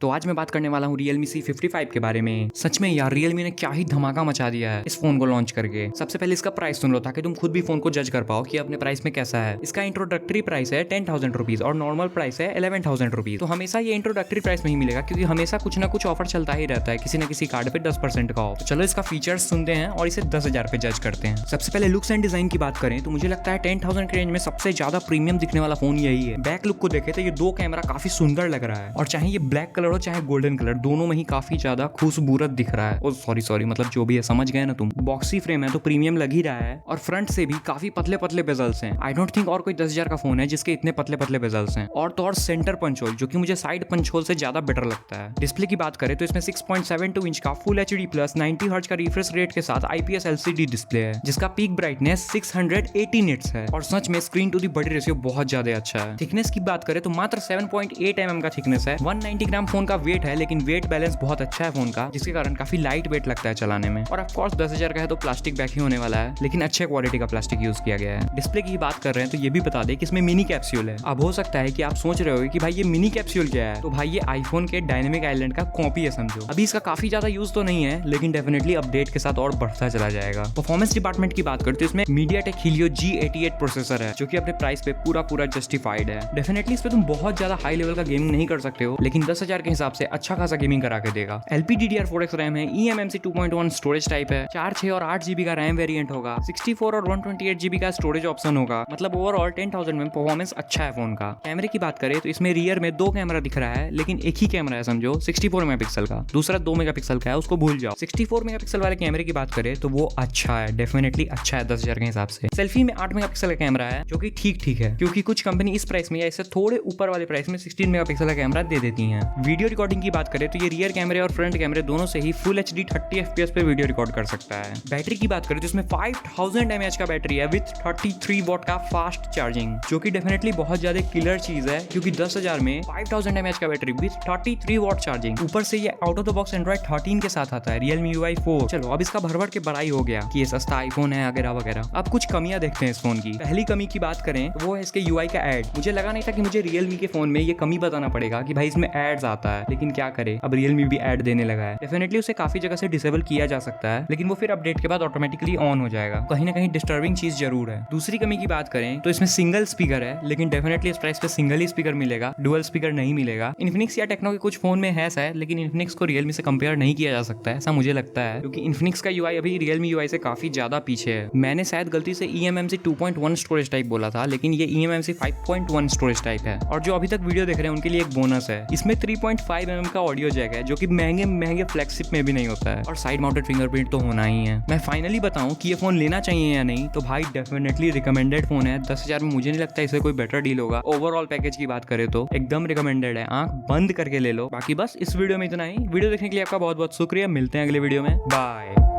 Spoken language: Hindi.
तो आज मैं बात करने वाला हूँ Realme C55 के बारे में। सच में यार Realme ने क्या ही धमाका मचा दिया है इस फोन को लॉन्च करके। सबसे पहले इसका प्राइस सुन लो ताकि तुम खुद भी फोन को जज कर पाओ कि अपने प्राइस में कैसा है। इसका इंट्रोडक्टरी प्राइस है 10,000 रुपीज और नॉर्मल प्राइस है 11,000 रुपीज। तो हमेशा ये इंट्रोडक्टरी प्राइस में ही मिलेगा क्योंकि हमेशा कुछ ना कुछ ऑफर चलता ही रहता है किसी न किसी कार्ड पे 10% का ऑफ। तो चलो इसका फीचर्स सुनते हैं और इसे 10,000 पे जज करते हैं। सबसे पहले लुक्स एंड डिजाइन की बात करें तो मुझे लगता है 10,000 के रेंज में सबसे ज्यादा प्रीमियम दिखने वाला फोन यही है। बैक लुक को देखे तो ये दो कैमरा काफी सुंदर लग रहा है और चाहे ये ब्लैक कलर हो चाहे गोल्डन कलर, दोनों में ही काफी ज्यादा खूबसूरत दिख रहा है। सॉरी मतलब जो भी है समझ गए ना तुम। बॉक्सी फ्रेम है तो प्रीमियम लग ही रहा है और फ्रंट से भी काफी पतले पतले बेजल्स हैं। आई डोंट थिंक और कोई 10,000 का फोन है जिसके इतने पतले पतले बेजल्स हैं। और तो और सेंटर पंच होल जो कि मुझे साइड पंच होल से ज्यादा बेटर लगता है। डिस्प्ले की बात करें तो इसमें 6.72 इंच का फुल HD प्लस 90 हर्ट्ज का रिफ्रेश रेट के साथ IPS LCD डिस्प्ले है जिसका पीक ब्राइटनेस 680 निट्स है और सच में screen to the body ratio बहुत ज्यादा अच्छा है। थिकनेस की बात करें तो मात्र 7.8 mm का थिकनेस है। 190 ग्राम फोन का वेट है लेकिन वेट बैलेंस बहुत अच्छा है फोन का, जिसके कारण काफी लाइट वेट लगता है चलाने में। और ऑफ कोर्स 10,000 का है तो प्लास्टिक बैग ही होने वाला है, लेकिन अच्छे क्वालिटी का प्लास्टिक यूज किया गया है। डिस्प्ले की बात कर रहे हैं तो ये भी बता दें कि इसमें मिनी कैप्सूल है। अब हो सकता है कि आप सोच रहे हो कि भाई ये मिनी कैप्सूल क्या है, तो भाई ये आईफोन के डायनेमिक आइलैंड का कॉपी है समझो। अभी इसका काफी ज्यादा यूज तो नहीं है लेकिन डेफिनेटली अपडेट के साथ और बढ़ता चला जाएगा। परफॉर्मेंस डिपार्टमेंट की बात करते हैं तो इसमें MediaTek Helio G88 प्रोसेसर है जो कि अपने प्राइस पे पूरा जस्टिफाइड है। डेफिनेटली इस पे तुम बहुत ज्यादा हाई लेवल का गेमिंग नहीं कर सकते हो लेकिन 10,000 के हिसाब से अच्छा खासा गेमिंग करा के देगा। LPDDR4X रैम है, eMMC 2.1 स्टोरेज टाइप है, 4, 6 और 8 GB का रैम वेरिएंट होगा, 64 और 128 GB का स्टोरेज ऑप्शन होगा। मतलब ओवरऑल 10,000 में परफॉर्मेंस अच्छा है फोन का। कैमरे की बात करें तो इसमें रियर में दो कैमरा दिख रहा है लेकिन एक ही कैमरा है समझो, 64 मेगापिक्सल का। दूसरा 2 मेगापिक्सल का है, उसको भूल जाओ। 64 मेगापिक्सल वाले कैमरे की बात करें तो वो अच्छा है, डेफिनेटली अच्छा है 10,000 के हिसाब से। सेल्फी में 8 मेगापिक्सल का कैमरा है जो कि ठीक है क्योंकि कुछ कंपनी इस प्राइस में या इससे थोड़े ऊपर वाले प्राइस में 16 मेगापिक्सल का कैमरा दे देती हैं। वीडियो रिकॉर्डिंग की बात करें तो ये रियर कैमरे और फ्रंट कैमरे दोनों से ही फुल HD 30 FPS पे वीडियो रिकॉर्ड कर सकता है। बैटरी की बात करें तो इसमें 5000 mAh का बैटरी है विद 33 वॉट का फास्ट चार्जिंग, जो कि डेफिनेटली बहुत ज्यादा किलर चीज है क्योंकि 10,000 में 5000 mAh का बैटरी विद 33 वॉट चार्जिंग। ऊपर से ये out of the box Android 13 के साथ आता है, Realme UI 4। चलो अब इसका भर के बड़ाई हो गया कि ये सस्ता आईफोन है वगैरह वगैरह। अब कुछ कमियां देखते हैं इस फोन की। पहली कमी की बात करें तो वो है इसके UI का एड। मुझे लगा नहीं था कि मुझे Realme के फोन में ये कमी बताना पड़ेगा कि भाई इसमें एड्स आता है, लेकिन क्या करे अब Realme भी एड देने लगा है। डेफिनेटली उसे काफी जगह से डिसेबल किया जा सकता है लेकिन वो फिर अपडेट के बाद ऑटोमेटिकली ऑन हो जाएगा। कहीं ना कहीं डिस्टर्बिंग चीज जरूर है। दूसरी कमी की बात करें तो इसमें सिंगल स्पीकर है लेकिन डेफिनेटली इस प्राइस पे सिंगल ही स्पीकर मिलेगा, डुअल स्पीकर नहीं मिलेगा। इन्फिनिक्स या टेक्नो के कुछ फोन में है शायद, लेकिन इन्फिनिक्स को Realme से कंपेयर नहीं किया जा सकता है ऐसा मुझे लगता है क्योंकि इन्फिनिक्स का UI अभी Realme UI से काफी ज्यादा पीछे है। मैंने शायद गलती से eMMC 2.1 स्टोरेज टाइप बोला था लेकिन ये eMMC 5.1 स्टोरेज टाइप है। और जो अभी तक वीडियो देख रहे हैं उनके लिए एक बोनस है, इसमें 3.5 mm का ऑडियो जैक है जो कि महंगे फ्लैगशिप में भी नहीं होता है और साइड माउंटेड फिंगरप्रिंट तो होना ही है। मैं फाइनली बताऊं कि ये फोन लेना चाहिए या नहीं तो भाई डेफिनेटली रिकमेंडेड फोन है। 10,000 में मुझे नहीं लगता इससे कोई बेटर डील होगा। ओवरऑल पैकेज की बात करें तो एकदम रिकमेंडेड है, आंख बंद करके ले लो। बाकी बस इस वीडियो में इतना ही। वीडियो देखने के लिए आपका बहुत शुक्रिया। मिलते हैं अगले वीडियो में, बाय।